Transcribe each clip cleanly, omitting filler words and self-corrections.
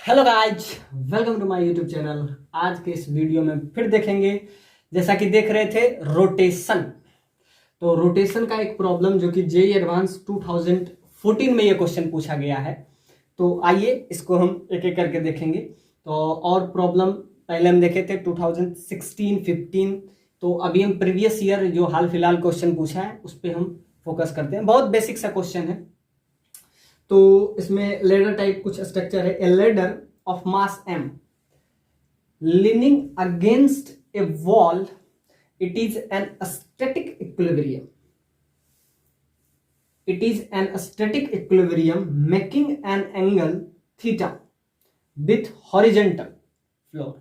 Hello guys, welcome to my YouTube channel. आज के इस वीडियो में फिर देखेंगे, जैसा कि देख रहे थे, रोटेशन। तो रोटेशन का एक प्रॉब्लम जो कि जेई एडवांस 2014 में ये क्वेश्चन पूछा गया है। तो आइए इसको हम एक एक करके देखेंगे। तो और प्रॉब्लम पहले हम देखे थे 2016, 15। तो अभी हम प्रीवियस ईयर जो हाल फिलहाल क्वेश्चन पूछा है उस पर हम फोकस करते हैं। बहुत बेसिक सा क्वेश्चन है। तो इसमें लेडर टाइप कुछ स्ट्रक्चर है। A ladder of mass m leaning against a wall, it is an static equilibrium. It is an static equilibrium making an angle theta with horizontal floor.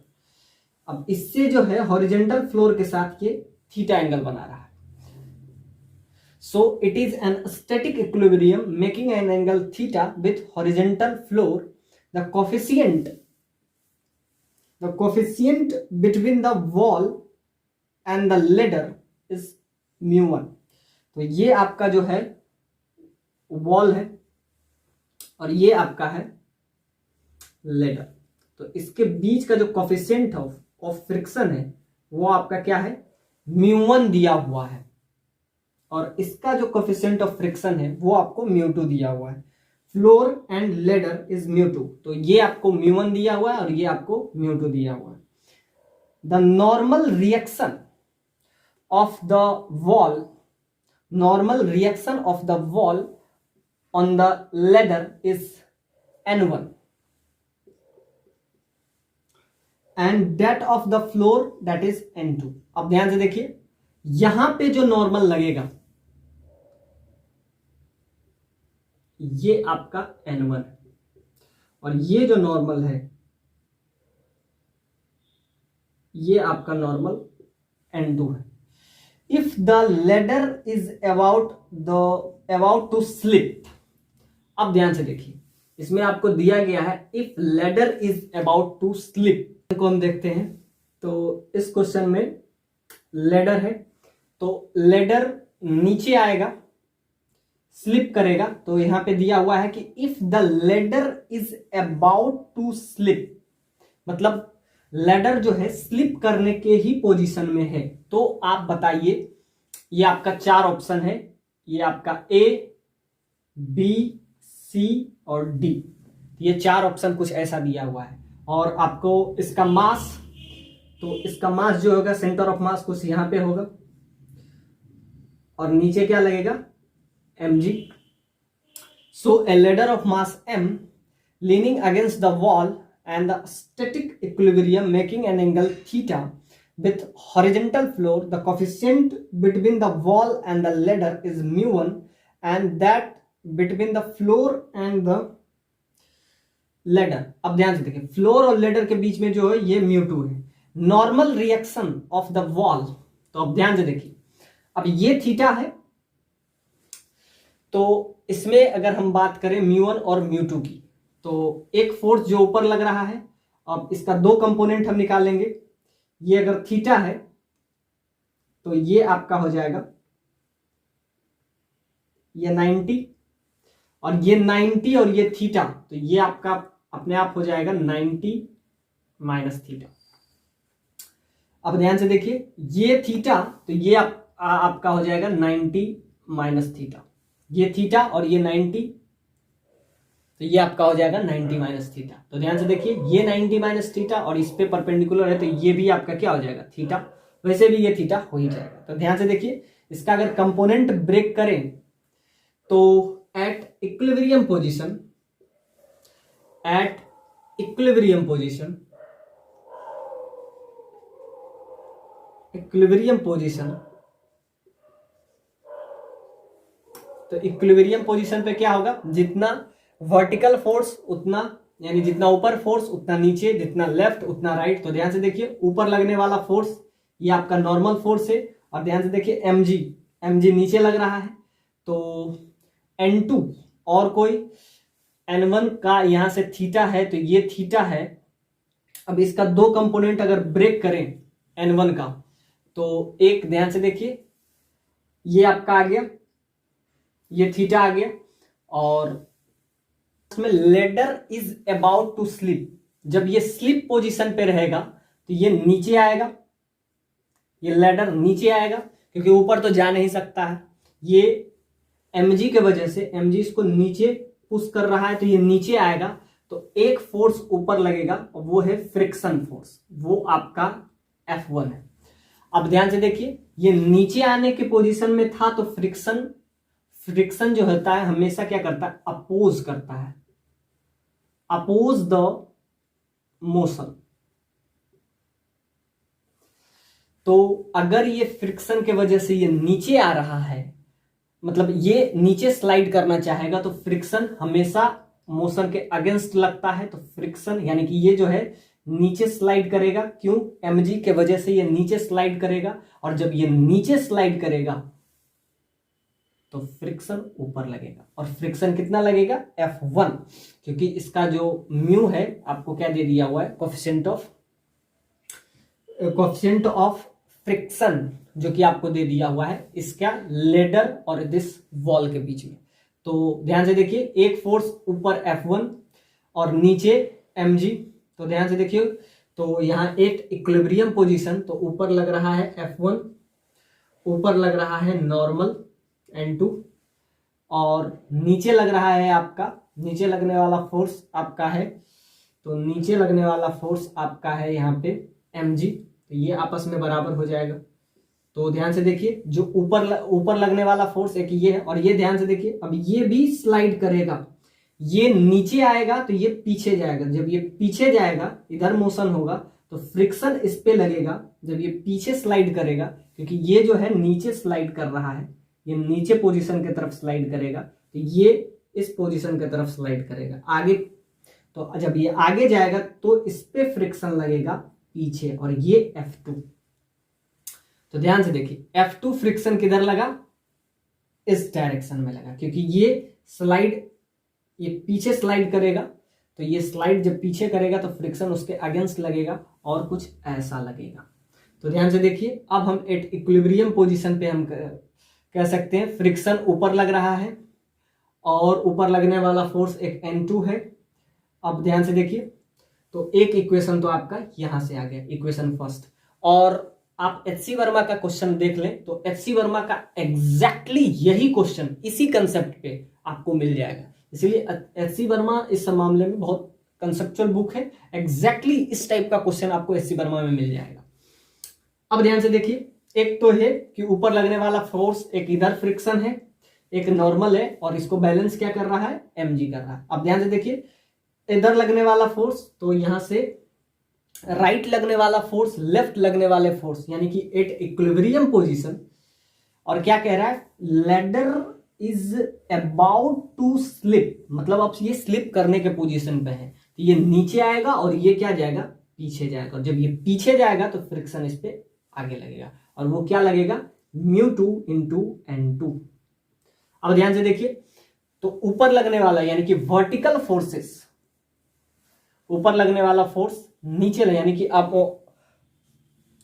अब इससे जो है हॉरिजेंटल फ्लोर के साथ ये theta angle बना रहा है। So it is an static equilibrium making an angle theta with horizontal floor. The coefficient between the wall and the ladder is mu1. तो ये आपका जो है वॉल है और ये आपका है लेडर। तो इसके बीच का जो कोफिशिएंट ऑफ फ्रिक्शन है वो आपका क्या है, mu1 दिया हुआ है, और इसका जो कोफिशिएंट ऑफ फ्रिक्शन है वो आपको mu2 दिया हुआ है। Floor and ladder is mu2। तो ये आपको mu1 दिया हुआ है और ये आपको mu2 दिया हुआ है। The normal reaction of the wall on the ladder is n1 and that of the floor that is n2। अब ध्यान से देखिए, यहां पे जो नॉर्मल लगेगा ये आपका n1 है और ये जो नॉर्मल है ये आपका नॉर्मल n2 है। If the ladder is about to slip. अब ध्यान से देखिए, इसमें आपको दिया गया है if ladder is about to slip को हम देखते हैं। तो इस क्वेश्चन में लेडर है, तो लेडर नीचे आएगा, स्लिप करेगा। तो यहां पे दिया हुआ है कि if the ladder is about to slip, मतलब लेडर जो है स्लिप करने के ही पोजीशन में है। तो आप बताइए, ये आपका चार ऑप्शन है, ये आपका ए, बी, सी और डी। ये चार ऑप्शन कुछ ऐसा दिया हुआ है। और आपको इसका मास, तो इसका मास जो होगा, सेंटर ऑफ मास कुछ यहां पे होगा और नीचे क्या लगेगा, mg. So a ladder of mass m leaning against the wall and the static equilibrium making an angle theta with horizontal floor. The coefficient between the wall and the ladder is mu1 and that between the floor and the ladder. अब ध्यान से देखिए, floor और ladder के बीच में जो है ये mu2 है। Normal reaction of the wall, तो अब ध्यान से देखिए, अब ये थीटा है। तो इसमें अगर हम बात करें mu1 और mu2 की, तो एक फोर्स जो ऊपर लग रहा है, अब इसका दो कंपोनेंट हम निकालेंगे। ये अगर थीटा है तो ये आपका हो जाएगा ये 90, और ये 90 और ये थीटा, तो ये आपका अपने आप हो जाएगा 90 माइनस थीटा। अब ध्यान से देखिए, ये थीटा, तो ये आपका हो जाएगा 90 माइनस थीटा। ये थीटा और ये 90, तो ये आपका हो जाएगा 90 माइनस थीटा। तो ध्यान से देखिए, ये 90 माइनस थीटा और इस पे परपेंडिकुलर है, तो ये भी आपका क्या हो जाएगा, थीटा। वैसे भी ये थीटा हो ही जाएगा। तो ध्यान से देखिए, इसका अगर कंपोनेंट ब्रेक करें तो एट इक्विलिब्रियम पोजीशन, तो इक्विलिब्रियम पोजीशन पे क्या होगा, जितना वर्टिकल फोर्स उतना, यानी जितना ऊपर फोर्स उतना नीचे, जितना लेफ्ट उतना राइट। तो ध्यान से देखिए, ऊपर लगने वाला फोर्स ये आपका नॉर्मल फोर्स है, और ध्यान से देखिए mg नीचे लग रहा है, तो n2 और कोई n1 का यहां से थीटा है, तो ये थीटा है। अब इसका दो कंपोनेंट अगर ब्रेक करें n1 का, तो एक ध्यान से देखिए, ये आपका आ गया, ये थीटा आ गया, और में ladder is about to slip, जब ये स्लिप पोजीशन पे रहेगा तो ये नीचे आएगा, ये लेडर नीचे आएगा क्योंकि ऊपर तो जा नहीं सकता है। ये mg के वजह से mg इसको नीचे पुश कर रहा है तो ये नीचे आएगा। तो एक फोर्स ऊपर लगेगा और वो है फ्रिक्शन फोर्स, वो आपका F1 है। अब ध्यान से देखिए, ये नीचे आने के पोजीशन में था तो फ्रिक्शन जो होता है हमेशा क्या करता है, अपोज करता है, अपोज द मोशन। तो अगर ये फ्रिक्शन के वजह से ये नीचे आ रहा है, मतलब ये नीचे स्लाइड करना चाहेगा तो फ्रिक्शन हमेशा मोशन के अगेंस्ट लगता है। तो फ्रिक्शन यानी कि ये जो है नीचे स्लाइड करेगा, क्यों, mg के वजह से ये नीचे स्लाइड करेगा, और जब ये नीचे स्लाइड करेगा तो फ्रिक्शन ऊपर लगेगा। और फ्रिक्शन कितना लगेगा, F1, क्योंकि इसका जो म्यू है आपको क्या दे दिया हुआ है, कोफिशिएंट ऑफ फ्रिक्शन जो कि आपको दे दिया हुआ है इसका लेडर और दिस वॉल के बीच में। तो ध्यान से देखिए, एक फोर्स ऊपर F1 और नीचे mg। तो ध्यान से देखिए, तो यहां एक इक्विलिब्रियम पोजीशन, तो ऊपर लग रहा है F1, ऊपर लग रहा है नॉर्मल N2, और नीचे लग रहा है आपका, नीचे लगने वाला फोर्स आपका है, तो नीचे लगने वाला फोर्स आपका है यहाँ पे mg। तो ये आपस में बराबर हो जाएगा। तो ध्यान से देखिए, जो ऊपर लगने वाला फोर्स एक ये है, और ये ध्यान से देखिए, अब ये भी स्लाइड करेगा, ये नीचे आएगा तो ये पीछे जाएगा, जब ये पीछे जाएगा इधर मोशन होगा तो फ्रिक्शन इस पे लगेगा जब ये पीछे स्लाइड करेगा, क्योंकि ये जो है नीचे स्लाइड कर रहा है, ये नीचे पोजीशन की तरफ स्लाइड करेगा, तो ये इस पोजीशन की तरफ स्लाइड करेगा आगे। तो जब ये आगे जाएगा तो इस पे फ्रिक्शन लगेगा पीछे, और ये F2। तो ध्यान से देखिए, F2 फ्रिक्शन किधर लगा, इस डायरेक्शन में लगा, क्योंकि ये पीछे स्लाइड करेगा, तो ये स्लाइड जब पीछे करेगा तो फ्रिक्शन उसके अगेंस्ट लगेगा और कुछ ऐसा लगेगा। तो ध्यान से देखिए, अब हम एट इक्विलिब्रियम पोजीशन पे हम कह सकते हैं फ्रिक्शन ऊपर लग रहा है और ऊपर लगने वाला फोर्स एक N2 है। अब ध्यान से देखिए, तो एक इक्वेशन तो आपका यहां से आ गया, इक्वेशन फर्स्ट। और आप HC वर्मा का क्वेश्चन देख लें तो HC वर्मा का एग्जैक्टली यही क्वेश्चन इसी कंसेप्ट पे आपको मिल जाएगा। इसलिए HC वर्मा इस मामले में बहुत कंसेप्चुअल बुक है, एग्जैक्टली इस टाइप का क्वेश्चन आपको HC वर्मा में मिल जाएगा। अब ध्यान से देखिए, एक तो है कि ऊपर लगने वाला फोर्स एक इधर फ्रिक्शन है, एक नॉर्मल है, और इसको बैलेंस क्या कर रहा है, mg कर रहा है। अब ध्यान से देखिए, इधर लगने वाला फोर्स, तो यहां से राइट लगने वाला फोर्स, लेफ्ट लगने वाले फोर्स, यानी कि एट इक्विलिब्रियम पोजीशन, और क्या कह रहा है, ladder is about to slip, मतलब अब ये स्लिप करने के पोजीशन पे है, तो ये नीचे आएगा और ये क्या जाएगा, पीछे जाएगा, और जब ये पीछे जाएगा तो फ्रिक्शन इस पे आगे लगेगा, और वो क्या लगेगा, μ2 इंटू N2। अब ध्यान से देखिए, तो ऊपर लगने वाला यानी कि वर्टिकल फोर्सेस, ऊपर लगने वाला फोर्स नीचे यानी कि अब,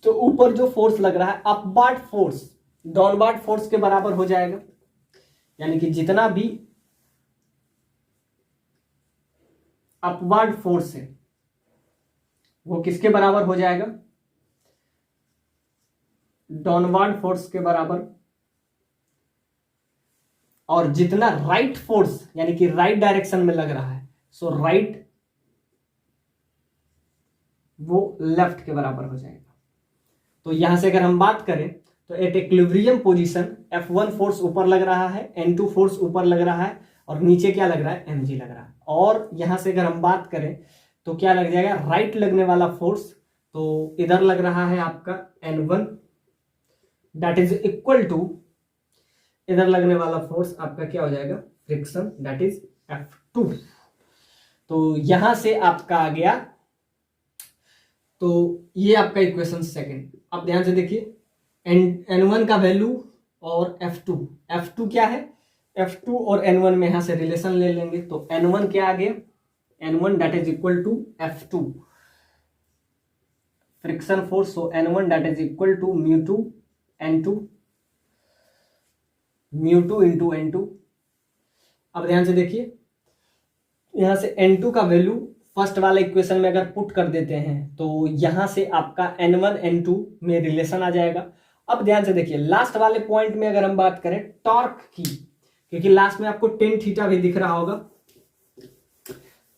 तो ऊपर जो फोर्स लग रहा है अपवार्ड फोर्स डाउनवार्ड फोर्स के बराबर हो जाएगा, यानी कि जितना भी अपवार्ड फोर्स है वो किसके बराबर हो जाएगा, डाउनवार्ड फोर्स के बराबर। और जितना राइट फोर्स यानी कि राइट डायरेक्शन में लग रहा है, सो राइट वो लेफ्ट के बराबर हो जाएगा। तो यहां से अगर हम बात करें तो at equilibrium position F1 force ऊपर लग रहा है, N2 फोर्स ऊपर लग रहा है, और नीचे क्या लग रहा है, mg लग रहा है। और यहां से अगर हम बात करें तो क्या लग जाएगा, राइट लगने वाला फोर्स, तो इधर लग रहा है आपका N1 that is equal to, इधर लगने वाला फोर्स आपका क्या हो जाएगा, फ्रिक्शन दैट इज F2। तो यहां से आपका आ गया, तो ये आपका इक्वेशन सेकंड। अब ध्यान से देखिए, N1 का वैल्यू और F2 क्या है, F2 और N1 में यहां से रिलेशन ले लेंगे, तो N1 क्या आ गया, N1 that is equal to F2 friction force, so N1 that is equal to μ2 N2 μ2 into N2। अब ध्यान से देखिए, यहाँ से n2 का वैल्यू फर्स्ट वाले इक्वेशन में अगर पुट कर देते हैं तो यहाँ से आपका n1 n2 में रिलेशन आ जाएगा। अब ध्यान से देखिए लास्ट वाले पॉइंट में अगर हम बात करें टॉर्क की, क्योंकि लास्ट में आपको टेन थीटा भी दिख रहा होगा,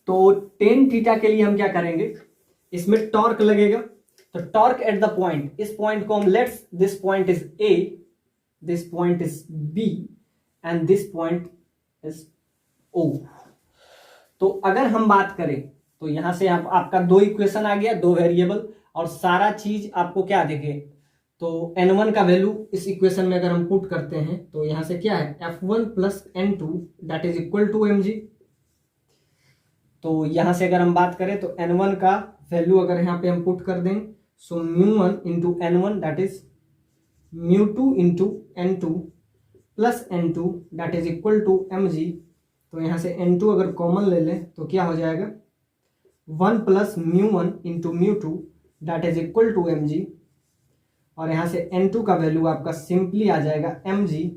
तो टेन थीटा के लिए हम क्या करेंगे, इसमें टॉर्क लगेगा। तो टॉर्क एट द पॉइंट, इस पॉइंट को हम let's this point is A, this point is B and this point is O. तो अगर हम बात करें तो यहां से आपका दो इक्वेशन आ गया, दो वेरिएबल, और सारा चीज आपको क्या देखे, तो n1 का वैल्यू इस इक्वेशन में अगर हम पुट करते हैं तो यहां से क्या है f1 plus n2 that is equal to mg। तो यहां से अगर हम बात करें तो n1 का वैल्यू अगर यहां पे हम पुट कर दें, so μ1 into n1 that is μ2 into n2 plus n2 that is equal to mg। तो यहां से n2 अगर कॉमन ले लें तो क्या हो जाएगा 1 plus μ1 into μ2 that is equal to mg, और यहां से n2 का वैल्यू आपका सिंपली आ जाएगा mg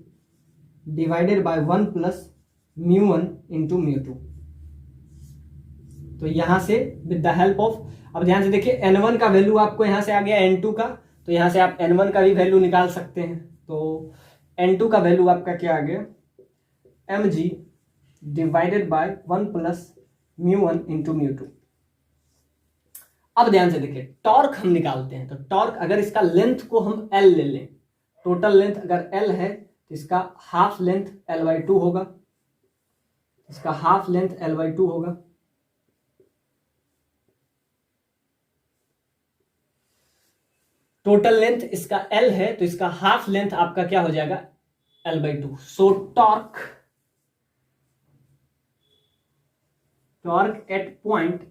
divided by 1 plus μ1 into μ2। तो यहां से विद द हेल्प ऑफ, अब ध्यान से देखिए n1 का वैल्यू आपको यहां से आ गया n2 का, तो यहां से आप n1 का भी वैल्यू निकाल सकते हैं। तो n2 का वैल्यू आपका क्या आ गया mg divided by 1 plus μ1 into μ2। अब ध्यान से देखिए टॉर्क हम निकालते हैं, तो टॉर्क अगर इसका लेंथ को हम L ले लें, टोटल लेंथ अगर L है तो इसका हाफ लेंथ L/2 होगा, इसका हाफ लेंथ L/2 होगा। टोटल लेंथ इसका L है तो इसका हाफ लेंथ आपका क्या हो जाएगा L/2। So torque at point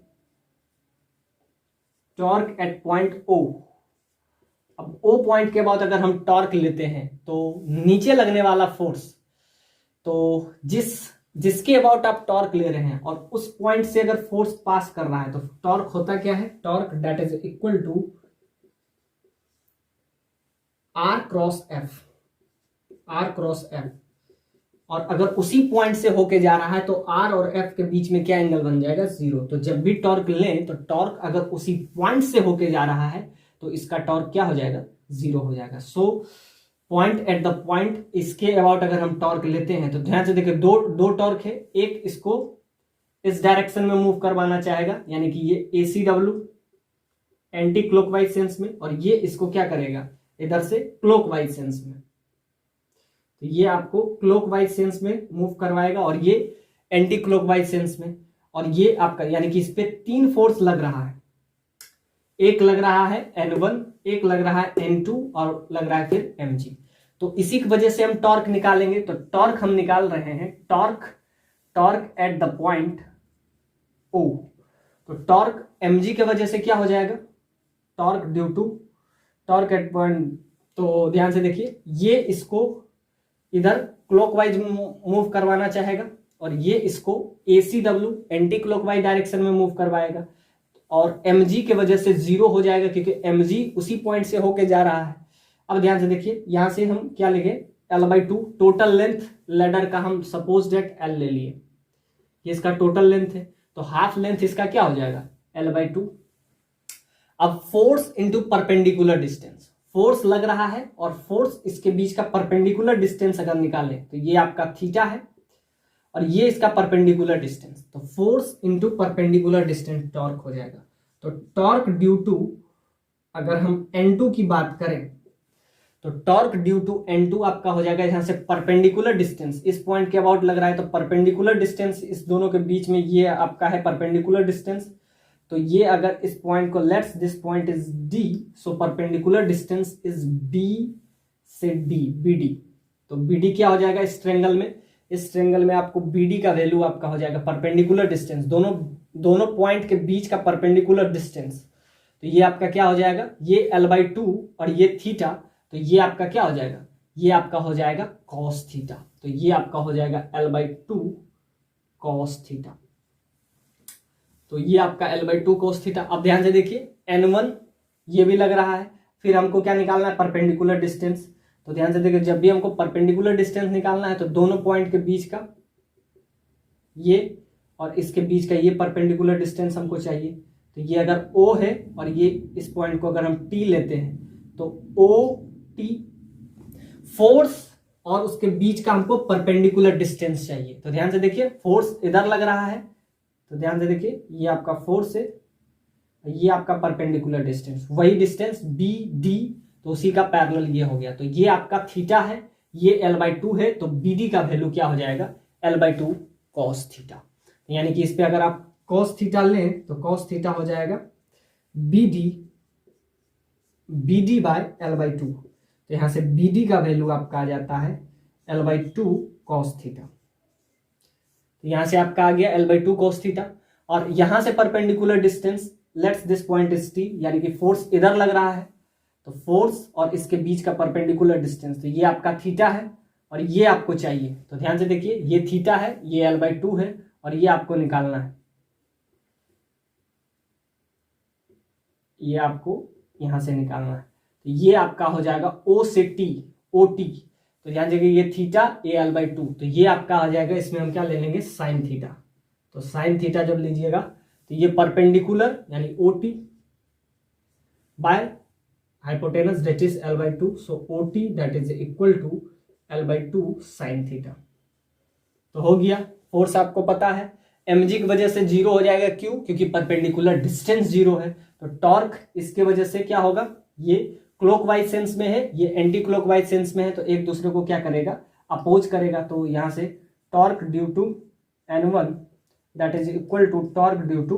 O। अब O पॉइंट के बाद अगर हम टॉर्क लेते हैं तो नीचे लगने वाला फोर्स, तो जिसके अबाउट आप टॉर्क ले रहे हैं और उस पॉइंट से अगर फोर्स पास कर रहा है तो टॉर्क होता क्या है, torque that is equal to R cross F। और अगर उसी पॉइंट से होके जा रहा है तो R और F के बीच में क्या एंगल बन जाएगा 0। तो जब भी टॉर्क लें तो टॉर्क अगर उसी पॉइंट से होके जा रहा है तो इसका टॉर्क क्या हो जाएगा 0 हो जाएगा। So point eight the point, इसके अबाउट अगर हम टॉर्क लेते हैं तो ध्यान से देखिए दो टॉर्क है, एक इसको इस डायरेक्शन में मूव करवाना चाहेगा यानी कि ये ACW एंटी क्लॉकवाइज सेंस में, और ये इसको क्या करेगा इधर से क्लॉकवाइज सेंस में। तो ये आपको क्लॉकवाइज सेंस में मूव करवाएगा और ये एंटी क्लॉकवाइज सेंस में, और ये आपका यानी कि इस पे 3 फोर्स लग रहा है, एक लग रहा है N1, एक लग रहा है N2 और लग रहा है फिर mg। तो इसी की वजह से हम टॉर्क निकालेंगे। तो टॉर्क हम निकाल रहे हैं torque at the point O। तो टॉर्क mg के वजह से क्या हो जाएगा, torque due to torque at point, तो ध्यान से देखिए ये इसको इधर क्लॉकवाइज मूव करवाना चाहेगा और ये इसको ACW एंटी क्लॉकवाइज डायरेक्शन में मूव करवाएगा, और mg के वजह से 0 हो जाएगा क्योंकि mg उसी पॉइंट से होके जा रहा है। अब ध्यान से देखिए यहां से हम क्या लेंगे L/2, टोटल लेंथ लेडर का हम सपोज डेट L ले लिए, ये इसका टोटल लेंथ है, तो हाफ लेंथ इसका क्या हो जाएगा L/2। अब force into perpendicular distance, force लग रहा है और फोर्स इसके बीच का परपेंडिकुलर डिस्टेंस अगर निकालें तो ये आपका थीटा है और ये इसका परपेंडिकुलर डिस्टेंस, तो force into perpendicular distance torque हो जाएगा। तो टॉर्क ड्यू टू, अगर हम N2 की बात करें तो टॉर्क ड्यू टू N2 आपका हो जाएगा यहां से परपेंडिकुलर डिस्टेंस, इस पॉइंट के अबाउट लग रहा है तो परपेंडिकुलर डिस्टेंस इस दोनों के बीच में ये आपका है परपेंडिकुलर डिस्टेंस। तो ये अगर इस पॉइंट को let's this point is D, so perpendicular distance is B से D, BD। तो BD क्या हो जाएगा इस ट्रायंगल में, इस ट्रायंगल में आपको BD का वैल्यू आपका हो जाएगा परपेंडिकुलर डिस्टेंस, दोनों पॉइंट के बीच का परपेंडिकुलर डिस्टेंस। तो ये आपका क्या हो जाएगा, ये L/2 और ये थीटा, तो ये आपका क्या हो जाएगा, ये आपका हो जाएगा कॉस थीटा। तो ये आपका हो जाएगा L/2 कॉस थीटा। तो ये आपका L/2 cos थीटा। अब ध्यान से देखिए N1 ये भी लग रहा है, फिर हमको क्या निकालना है परपेंडिकुलर डिस्टेंस। तो ध्यान से देखिए जब भी हमको परपेंडिकुलर डिस्टेंस निकालना है तो दोनों पॉइंट के बीच का ये और इसके बीच का ये परपेंडिकुलर डिस्टेंस हमको चाहिए। तो ये अगर O है और ये इस पॉइंट को अगर हम T लेते हैं तो OT फोर्स और उसके बीच का हमको परपेंडिकुलर डिस्टेंस चाहिए। तो ध्यान से देखिए, फोर्स इधर लग रहा है, तो ध्यान से देखिए ये आपका फोर्स है, ये आपका परपेंडिकुलर डिस्टेंस, वही डिस्टेंस BD, तो उसी का पैरेलल ये हो गया। तो ये आपका थीटा है, ये L/2 है, तो BD का वैल्यू क्या हो जाएगा, L/2 cos थीटा। यानी कि इस पे अगर आप cos थीटा लें तो cos थीटा हो जाएगा BD बाय L/2। तो यहां से BD का वैल्यू आपका आ जाता है L/2 cos थीटा। तो यहां से आपका आ गया L/2 cos थीटा, और यहां से perpendicular distance, let's this point is T, यानी कि फोर्स इधर लग रहा है, तो फोर्स और इसके बीच का परपेंडिकुलर डिस्टेंस, तो ये आपका थीटा है और ये आपको चाहिए। तो ध्यान से देखिए, ये थीटा है, ये L/2 है, और ये आपको निकालना है, ये आपको यहां से निकालना है। तो ये आपका हो जाएगा O से T, OT। तो ध्यान देखिए, ये थीटा, ये L/2, तो ये आपका आ जाएगा, इसमें हम क्या ले लेंगे, साइन थीटा। तो साइन थीटा जब लीजिएगा तो ये परपेंडिकुलर यानी OT by hypotenuse that is L/2, so OT that is equal to L/2 sine theta. तो हो गया, फोर्स आपको पता है, mg की वजह से जीरो हो जाएगा, क्यों, क्योंकि परपेंडिकुलर डिस्टेंस जीरो है। तो टॉर्क इसके वजह से क्या होगा, ये क्लॉकवाइज सेंस में है, ये एंटी क्लॉकवाइज सेंस में है, तो एक दूसरे को क्या करेगा, अपोज करेगा। तो यहां से torque due to N1 that is equal to torque due to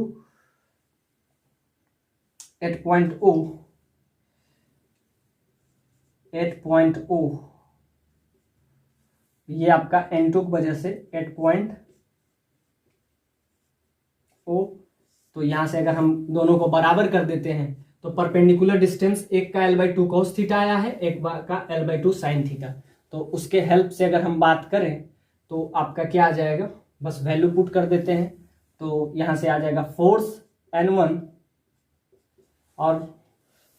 at point O, ये आपका N2 की वजह से एट पॉइंट O। तो यहां से अगर हम दोनों को बराबर कर देते हैं तो परपेंडिकुलर डिस्टेंस, एक का L/2 cos थीटा आया है, एक का L/2 साइन थीटा। तो उसके हेल्प से अगर हम बात करें तो आपका क्या आ जाएगा, बस वैल्यू पुट कर देते हैं। तो यहां से आ जाएगा फोर्स N1, और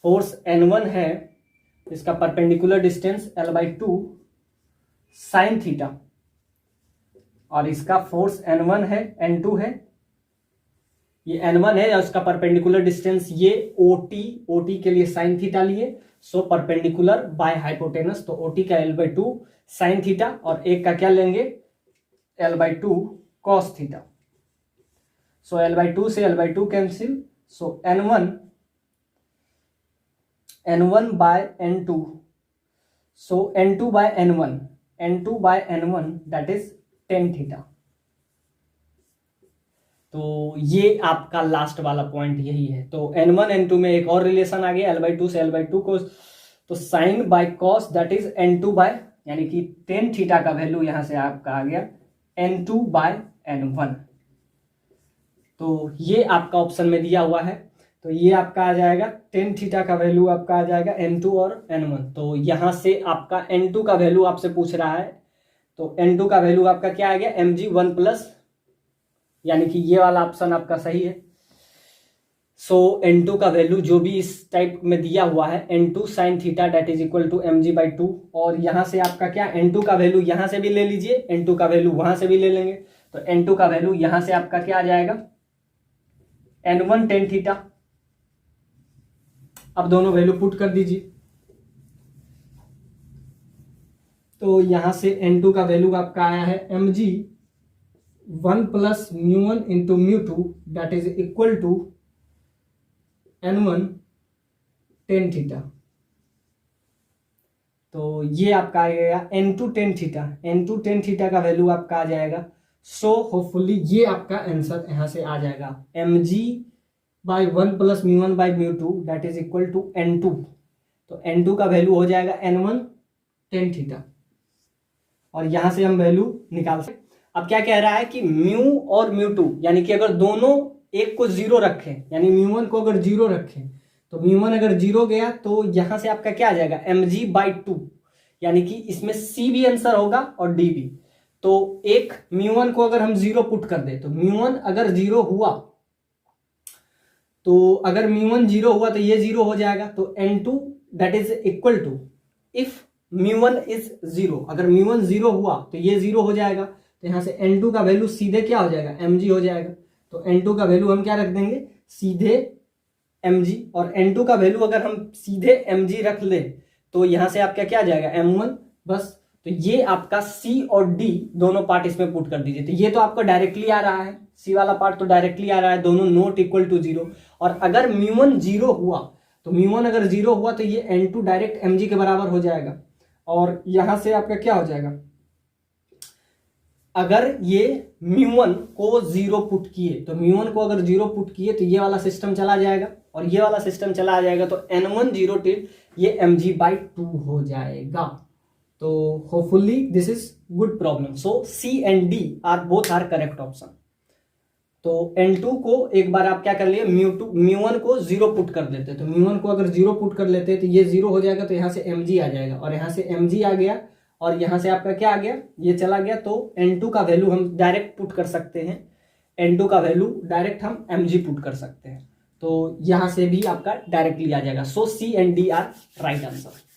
फोर्स N1 है, इसका perpendicular distance L/2 sine theta, और इसका फोर्स N1 है, N2 है, ये N1 है और उसका परपेंडिकुलर डिस्टेंस ये OT के लिए साइन थीटा लिए, सो परपेंडिकुलर बाय हाइपोटेनस, तो OT का L/2 साइन थीटा, और एक का क्या लेंगे, L/2 cos थीटा। सो L/2 से L/2 cancel, so N1 by N2, so N2 by N1 that is tan theta. तो ये आपका लास्ट वाला पॉइंट यही है। तो N1 N2 में एक और रिलेशन आ गया, L/2 से L/2 को, तो sine by cos that is N2 by, यानी कि tan थीटा का वैल्यू यहां से आपका आ गया N2 बाय N1। तो ये आपका ऑप्शन में दिया हुआ है, तो ये आपका आ जाएगा tan थीटा का वैल्यू आपका आ जाएगा N2 और N1। तो यहां से आपका N2 का वैल्यू आपसे पूछ रहा है, तो N2 का वैल्यू आपका क्या आ गया, mg 1+, यानी कि ये वाला ऑप्शन आपका सही है। सो N2 का वैल्यू जो भी इस टाइप में दिया हुआ है, N2 sine theta that is equal to mg/2, और यहां से आपका क्या, N2 का वैल्यू यहां से भी ले लीजिए, N2 का वैल्यू वहां से भी ले लेंगे, तो N2 का वैल्यू यहां से आपका क्या आ जाएगा, N1 tan थीटा। अब दोनों वैल्यू पुट कर दीजिए, तो यहां से N2 का वैल्यू आपका आया है mg 1 + μ1 × μ2 that is equal to N1 tan theta. तो ये आपका आएगा N2 tan theta, N2 tan theta का वैल्यू आपका आ जाएगा। सो होपफुली ये आपका आंसर यहां से आ जाएगा, mg/1 + μ1/μ2 that is equal to N2। तो N2 का वैल्यू हो जाएगा N1 tan थीटा, और यहां से हम वैल्यू निकाल सकते। अब क्या कह रहा है कि म्यू और μ2, यानी कि अगर दोनों एक को जीरो रखें, यानी μ1 को अगर जीरो रखें, तो μ1 अगर जीरो गया तो यहां से आपका क्या आ जाएगा, mg/2, यानी कि इसमें C भी आंसर होगा और D भी। तो एक μ1 को अगर हम जीरो पुट कर दे, तो μ1 अगर जीरो हुआ, तो अगर μ1 जीरो हुआ तो ये जीरो हो जाएगा, तो N2 that is equal to, if μ1 is zero, अगर μ1 जीरो हुआ तो ये जीरो हो जाएगा, तो यहाँ से N2 का वैल्यू सीधे क्या हो जाएगा, mg हो जाएगा। तो N2 का वैल्यू हम क्या रख देंगे, सीधे mg, और N2 का वैल्यू अगर हम सीधे mg रख ले तो यहाँ से आपका क्या जाएगा, m1 बस। तो ये आपका C और D दोनों पार्ट इसमें पुट कर दीजिए। तो ये तो आपको डायरेक्टली आ रहा है, C वाला पार्ट तो डायरेक्टली आ रहा है, दोनों नॉट इक्वल टू 0। और अगर μ1 0 हुआ तो μ1 अगर 0 हुआ तो ये N2 डायरेक्ट mg के बराबर हो जाएगा। और यहां से आपका क्या हो जाएगा, अगर ये μ1 को 0 पुट किए तो μ1 को अगर 0 पुट किए तो ये वाला सिस्टम चला जाएगा और ये वाला सिस्टम चला जाएगा, तो N1 0 टिल ये mg/2 हो जाएगा। तो hopefully this is good problem. So C and D are both are correct option. तो N2 को एक बार आप क्या कर लिए, μ1 को 0 पुट कर देते, तो μ1 को अगर 0 पुट कर लेते तो ये 0 हो जाएगा, तो यहाँ से mg आ जाएगा और यहाँ से mg आ गया और यहाँ से आपका क्या आ गया, ये चला गया। तो N2 का वैल्यू हम डायरेक्ट पुट कर सकते हैं, N2 का वैल्यू डायरेक्ट हम mg पुट कर सकते हैं। तो यहाँ से भी आपका डायरेक्टली आ जाएगा। So C and D are right answer.